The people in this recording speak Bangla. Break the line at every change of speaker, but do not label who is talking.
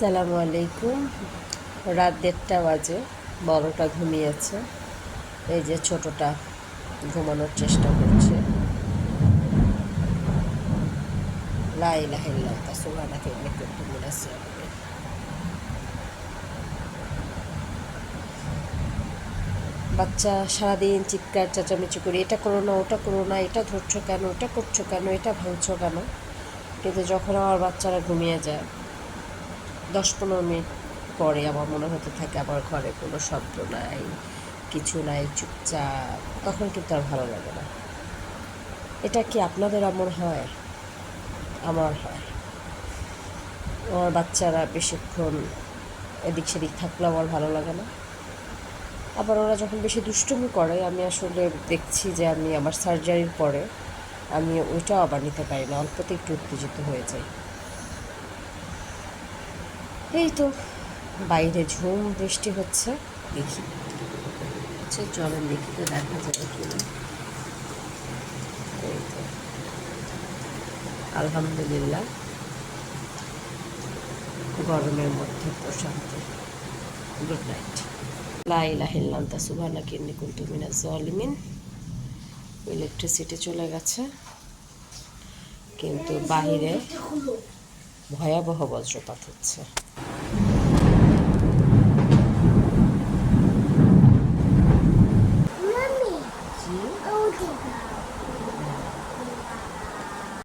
আসসালামু আলাইকুম। রাত 1:30 বাজে, বড়টা ঘুমিয়েছে। এই যে ছোটটা ঘুমানোর চেষ্টা করছে। লা ইলাহা ইল্লাল্লাহ সুবহানাকা ইন্নী কুনতু মিনাজ জালিমিন। বাচ্চা সারাদিন চিৎকার চেঁচামেচি করে, এটা করো না, ওটা করো না, এটা ধরছো কেন, ওটা করছো কেন, এটা ভাঙছো কেন। কিন্তু যখন আমার বাচ্চারা ঘুমিয়ে যায় 10-15 মিনিট পরে আমার মনে হতে থাকে আমার ঘরে কোনো শব্দ নাই, কিছু নাই, চুপচাপ। তখন কিন্তু আর ভালো লাগে না। এটা কি আপনাদের এমন হয়? আমার হয়। আমার বাচ্চারা বেশিক্ষণ এদিক সেদিক থাকলে আমার ভালো লাগে না। আবার ওরা যখন বেশি দুষ্টুমি করে, আমি আসলে দেখছি যে আমি আমার সার্জারির পরে আমি ওইটাও আবার নিতে পারি না, অল্পতে একটু উত্তেজিত হয়ে যাই। এই তো বাইরে ঝুম বৃষ্টি হচ্ছে, দেখি চলেন দেখি তো দেখা যাবে কিনা। এই তো আলহামদুলিল্লাহ, গরমের মধ্যে প্রশান্তি। Good night. লা ইলাহা ইল্লাল্লাহ সুবহানাকা ইন্নী কুনতু মিনাজ জালিমিন। ইলেকট্রিসিটি চলে গেছে, কিন্তু বাহিরে ভয়াবহ বজ্রপাত হচ্ছে।